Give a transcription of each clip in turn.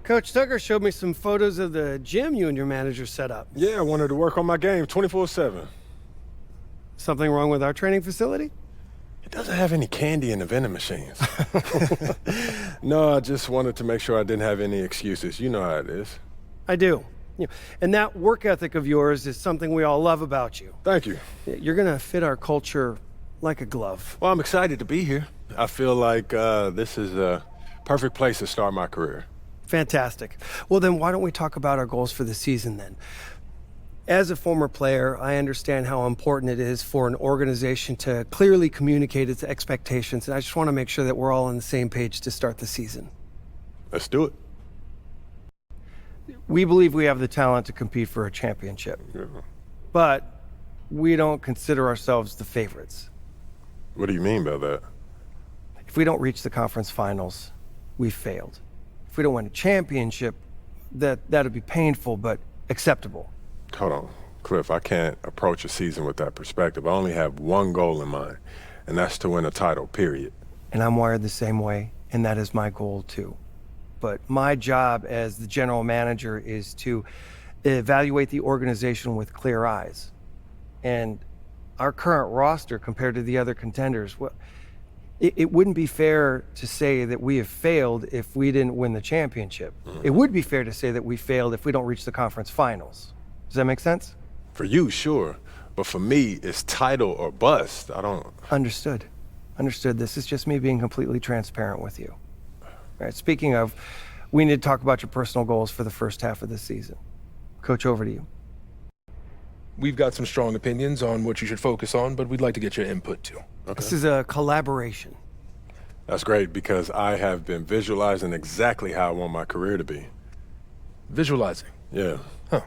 Coach Tucker showed me some photos of the gym you and your manager set up. Yeah, I wanted to work on my game 24/7. Something wrong with our training facility? It doesn't have any candy in the vending machines. No, I just wanted to make sure I didn't have any excuses. You know how it is. I do. And that work ethic of yours is something we all love about you. Thank you. You're gonna fit our culture like a glove. Well, I'm excited to be here. I feel like this is a perfect place to start my career. Fantastic. Well, then why don't we talk about our goals for the season then? As a former player, I understand how important it is for an organization to clearly communicate its expectations, and I just want to make sure that we're all on the same page to start the season. Let's do it. We believe we have the talent to compete for a championship, but we don't consider ourselves the favorites. What do you mean by that? If we don't reach the conference finals, we've failed. If we don't win a championship, that'd be painful, but acceptable. Hold on, Cliff, I can't approach a season with that perspective. I only have one goal in mind, and that's to win a title, period. And I'm wired the same way, and that is my goal too. But my job as the general manager is to evaluate the organization with clear eyes. And our current roster compared to the other contenders, well, it wouldn't be fair to say that we have failed if we didn't win the championship. It would be fair to say that we failed if we don't reach the conference finals. Does that make sense? For you, sure. But for me, it's title or bust. I don't... Understood. Understood. This is just me being completely transparent with you. All right, speaking of, we need to talk about your personal goals for the first half of the season. Coach, over to you. We've got some strong opinions on what you should focus on, but we'd like to get your input too. Okay. This is a collaboration. That's great, because I have been visualizing exactly how I want my career to be. Visualizing? Yeah. Huh.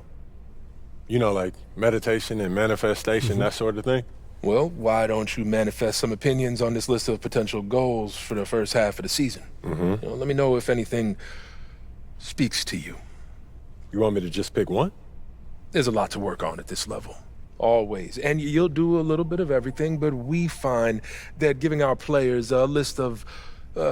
You know, like meditation and manifestation, that sort of thing? Well, why don't you manifest some opinions on this list of potential goals for the first half of the season? Let me know if anything speaks to you. You want me to just pick one? There's a lot to work on at this level. Always. And you'll do a little bit of everything, but we find that giving our players a list of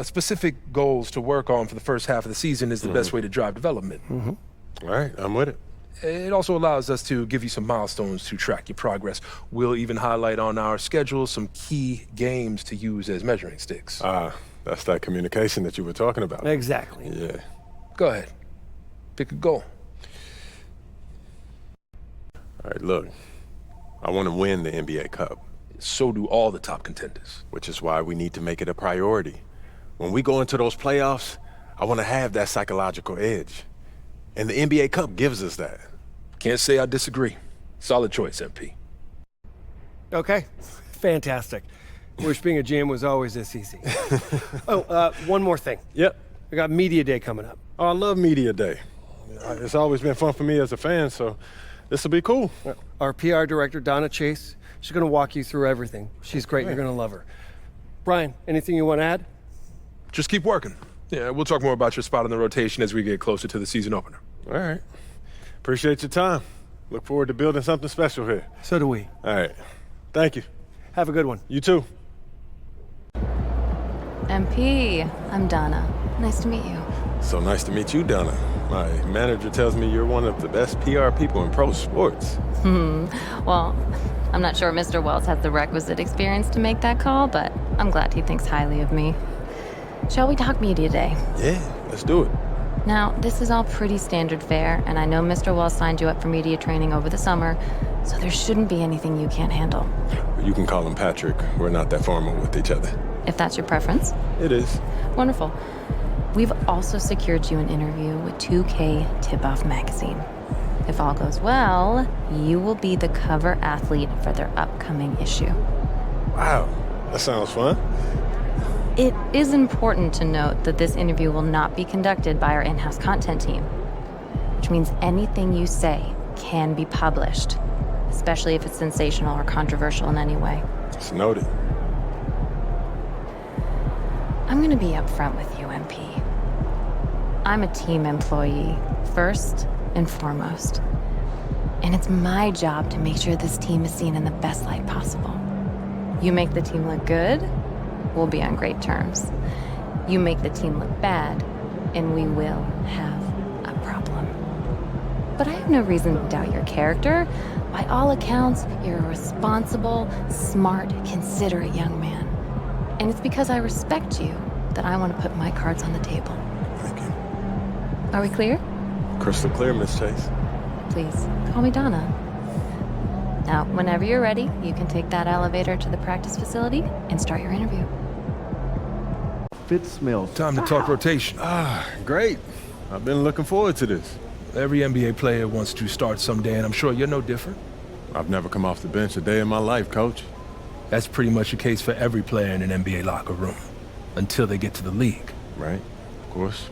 specific goals to work on for the first half of the season is the best way to drive development. All right, I'm with it. It also allows us to give you some milestones to track your progress. We'll even highlight on our schedule some key games to use as measuring sticks. That's that communication that you were talking about. Exactly. Yeah. Go ahead. Pick a goal. All right, look. I want to win the NBA Cup. So do all the top contenders. Which is why we need to make it a priority. When we go into those playoffs, I want to have that psychological edge. And the NBA Cup gives us that. Can't say I disagree. Solid choice, MP. Okay, fantastic. Wish being a GM was always this easy. One more thing. Yep. We got Media Day coming up. Oh, I love Media Day. It's always been fun for me as a fan, so this will be cool. Our PR director, Donna Chase, she's gonna walk you through everything. She's great, you're gonna love her. Brian, anything you want to add? Just keep working. Yeah, we'll talk more about your spot in the rotation as we get closer to the season opener. All right. Appreciate your time. Look forward to building something special here. So do we. All right. Thank you. Have a good one. You too. MP, I'm Donna. Nice to meet you. So nice to meet you, Donna. My manager tells me you're one of the best PR people in pro sports. Well, I'm not sure Mr. Wells has the requisite experience to make that call, but I'm glad he thinks highly of me. Shall we talk Media Day? Yeah, let's do it. Now, this is all pretty standard fare, and I know Mr. Wells signed you up for media training over the summer, so there shouldn't be anything you can't handle. You can call him Patrick. We're not that formal with each other. If that's your preference. It is. Wonderful. We've also secured you an interview with 2K Tip-Off magazine. If all goes well, you will be the cover athlete for their upcoming issue. Wow, that sounds fun. It is important to note that this interview will not be conducted by our in-house content team, which means anything you say can be published, especially if it's sensational or controversial in any way. It's noted. I'm going to be upfront with you, MP. I'm a team employee, first and foremost. And it's my job to make sure this team is seen in the best light possible. You make the team look good, we'll be on great terms. You make the team look bad, and we will have problem. But I have no reason to doubt your character. By all accounts, you're a responsible, smart, considerate young man. And it's because I respect you that I want to put my cards on the table. Thank you. Are we clear? Crystal clear, Miss Chase. Please, call me Donna. Now, whenever you're ready, you can take that elevator to the practice facility and start your interview. Fitzmill. Time to talk rotation. Great. I've been looking forward to this. Every NBA player wants to start someday, and I'm sure you're no different. I've never come off the bench a day in my life, Coach. That's pretty much the case for every player in an NBA locker room, until they get to the league. Right? Of course.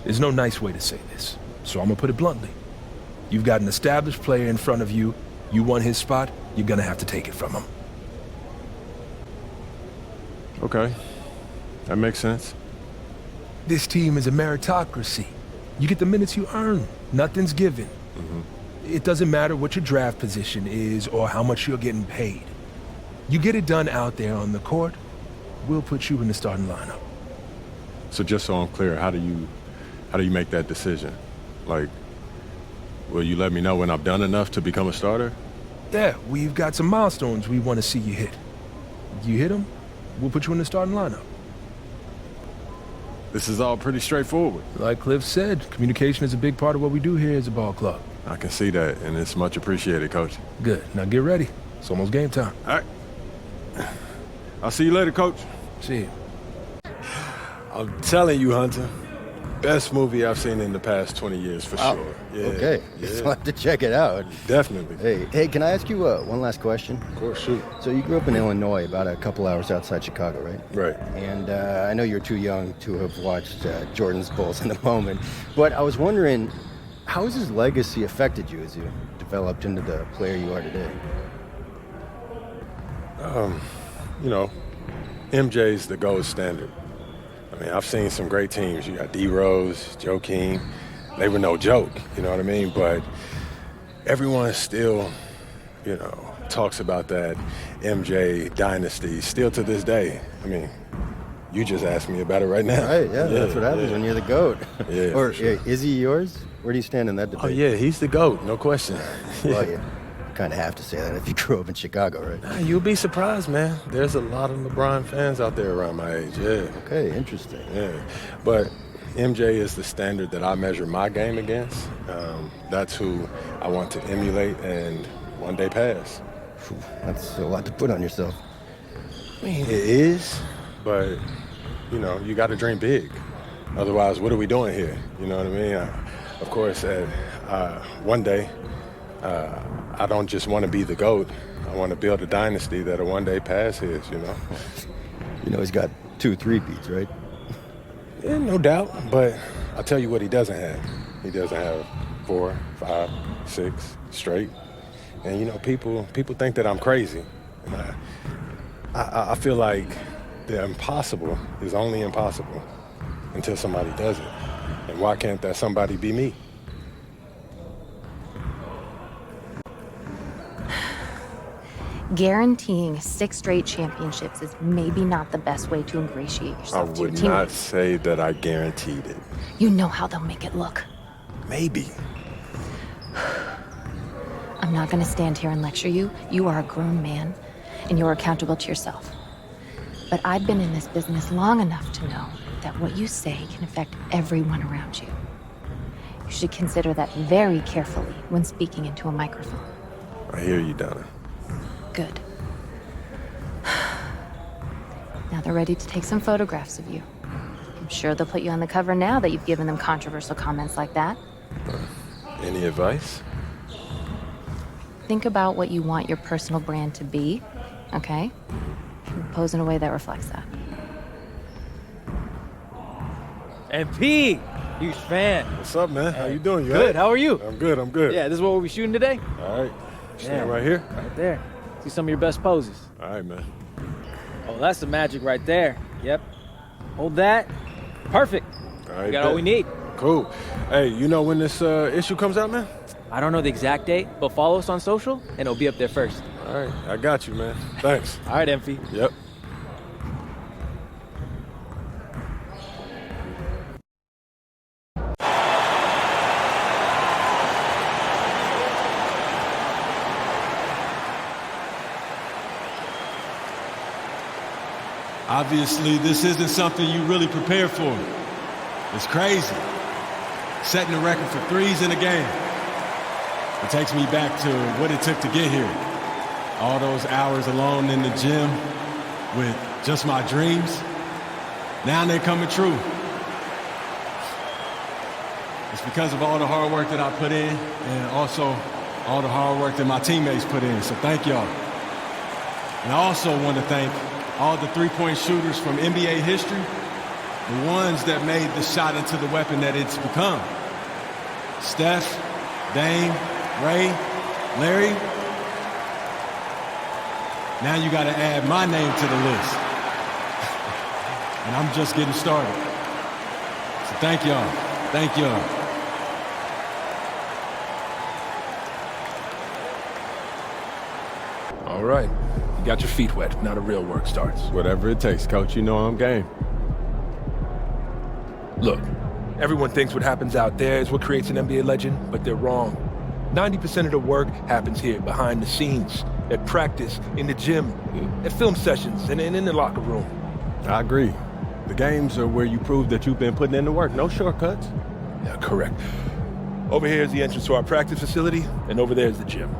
There's no nice way to say this, so I'm gonna put it bluntly. You've got an established player in front of you. You want his spot, you're gonna have to take it from him. Okay. That makes sense. This team is a meritocracy. You get the minutes you earn. Nothing's given. It doesn't matter what your draft position is or how much you're getting paid. You get it done out there on the court, we'll put you in the starting lineup. So just so I'm clear, how do you make that decision? Like, will you let me know when I've done enough to become a starter? Yeah, we've got some milestones we want to see you hit. You hit them, we'll put you in the starting lineup. This is all pretty straightforward. Like Cliff said, communication is a big part of what we do here as a ball club. I can see that, and it's much appreciated, Coach. Good, now get ready. It's almost game time. All right. I'll see you later, Coach. See you. I'm telling you, Hunter, best movie I've seen in the past 20 years, for sure. Yeah, Okay, yeah, so I have to check it out. definitely. Hey, can I ask you one last question? Of course, shoot. So you grew up in Illinois, about a couple hours outside Chicago, right? Right. And I know you're too young to have watched Jordan's Bulls in the moment, but I was wondering, how has his legacy affected you as you developed into the player you are today? You know, MJ's the gold standard. I mean, I've seen some great teams. You got D Rose, Joakim. They were no joke, you know what I mean? But everyone still, you know, talks about that MJ dynasty still to this day. I mean, you just asked me about it right now. Right, yeah, that's what happens when you're the GOAT. Yeah, Or for sure. is he yours? Where do you stand in that debate? Oh, yeah, he's the GOAT, no question. Well, you kind of have to say that if you grew up in Chicago, right? You'll be surprised, man. There's a lot of LeBron fans out there around my age, yeah. Okay, interesting. Yeah, but MJ is the standard that I measure my game against. That's who I want to emulate and one day pass. Phew, that's a lot to put on yourself. I mean, it is, but, you know, you got to dream big. Otherwise, what are we doing here? You know what I mean? Of course, one day, I don't just want to be the GOAT. I want to build a dynasty that'll one day pass his, you know? You know he's got 2 3-peats, right? Yeah, no doubt, but I'll tell you what he doesn't have. He doesn't have 4, 5, 6 straight. And, you know, people think that I'm crazy. And I feel like the impossible is only impossible until somebody does it. And why can't that somebody be me? Guaranteeing 6 straight championships is maybe not the best way to ingratiate I yourself to your would team. not say that I guaranteed it. You know how they'll make it look. Maybe. I'm not going to stand here and lecture you. You are a grown man, and you're accountable to yourself. But I've been in this business long enough to know that what you say can affect everyone around you. You should consider that very carefully when speaking into a microphone. I hear you, Donna. Good. Now they're ready to take some photographs of you. I'm sure they'll put you on the cover now that you've given them controversial comments like that. Any advice? Think about what you want your personal brand to be, okay? And pose in a way that reflects that. MP, huge fan. What's up, man? How you doing? You Good. all How are you? right? I'm good. I'm good. Yeah, this is what we'll be shooting today. All right. Stand Yeah. right here. Right there. See some of your best poses. All right, man. Oh, that's the magic right there. Yep. Hold that. Perfect. All right. We got all bet. we need. Cool. Hey, you know when this issue comes out, man? I don't know the exact date, but follow us on social, and it'll be up there first. All right. I got you, man. Thanks. All right, MP. Yep. Obviously, this isn't something you really prepared for. It's crazy. Setting the record for threes in a game. It takes me back to what it took to get here. All those hours alone in the gym with just my dreams. Now they're coming true. It's because of all the hard work that I put in and also all the hard work that my teammates put in. So thank y'all. And I also want to thank all the three-point shooters from NBA history, the ones that made the shot into the weapon that it's become. Steph, Dame, Ray, Larry. Now you got to add my name to the list. And I'm just getting started. So thank y'all. Thank y'all. All right. You got your feet wet. Now the real work starts. Whatever it takes, Coach. You know I'm game. Look, everyone thinks what happens out there is what creates an NBA legend, but they're wrong. 90% of the work happens here, behind the scenes, at practice, in the gym, at film sessions, and in the locker room. I agree. The games are where you prove that you've been putting in the work. No shortcuts. Yeah, correct. Over here is the entrance to our practice facility, and over there is the gym.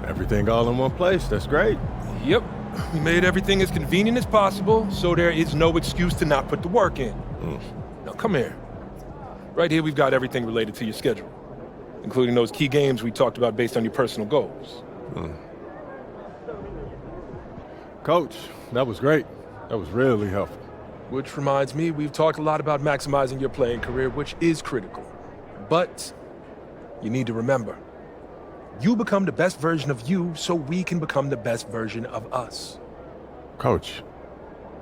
Everything all in one place. That's great. Yep. We made everything as convenient as possible, so there is no excuse to not put the work in. Now, come here. Right here, we've got everything related to your schedule, including those key games we talked about based on your personal goals. Coach, that was great. That was really helpful. Which reminds me, we've talked a lot about maximizing your playing career, which is critical. But you need to remember, you become the best version of you so we can become the best version of us. Coach,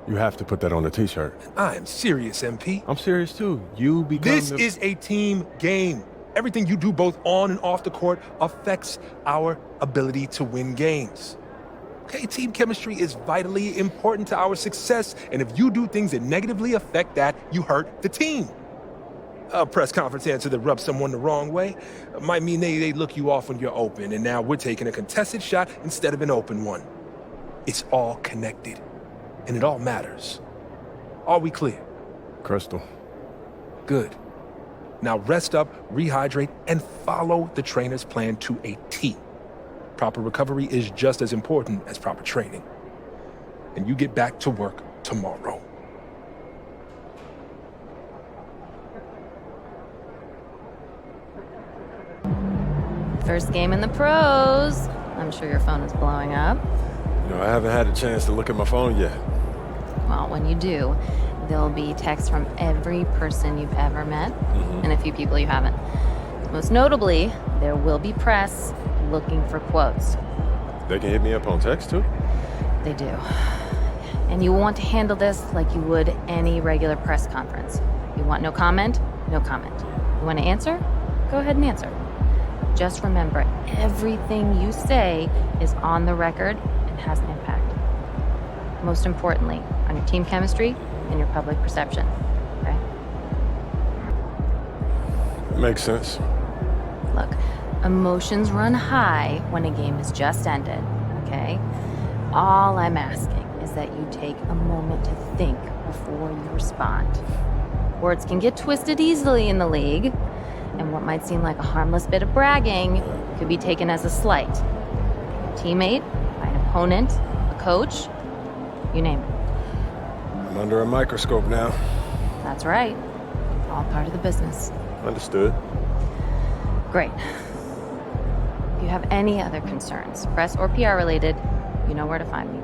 you have to put that on a t-shirt. I am serious, MP. I'm serious too. You become This is a team game. Everything you do both on and off the court affects our ability to win games. Okay, team chemistry is vitally important to our success, and if you do things that negatively affect that, you hurt the team. A press conference answer that rubs someone the wrong way might mean they look you off when you're open, and now we're taking a contested shot instead of an open one. It's all connected, and it all matters. Are we clear? Crystal. Good. Now rest up, rehydrate, and follow the trainer's plan to a T. Proper recovery is just as important as proper training. And you get back to work tomorrow. First game in the pros. I'm sure your phone is blowing up. You know, I haven't had a chance to look at my phone yet. Well, when you do, there'll be texts from every person you've ever met and a few people you haven't. Most notably, there will be press looking for quotes. They can hit me up on text too? They do. And you want to handle this like you would any regular press conference. You want no comment? No comment. You want to answer? Go ahead and answer. Just remember, everything you say is on the record and has an impact. Most importantly, on your team chemistry and your public perception, okay? Makes sense. Look, emotions run high when a game has just ended, okay? All I'm asking is that you take a moment to think before you respond. Words can get twisted easily in the league, and what might seem like a harmless bit of bragging could be taken as a slight. A teammate, by an opponent, a coach, you name it. I'm under a microscope now. That's right. All part of the business. Understood. Great. If you have any other concerns, press or PR related, you know where to find me.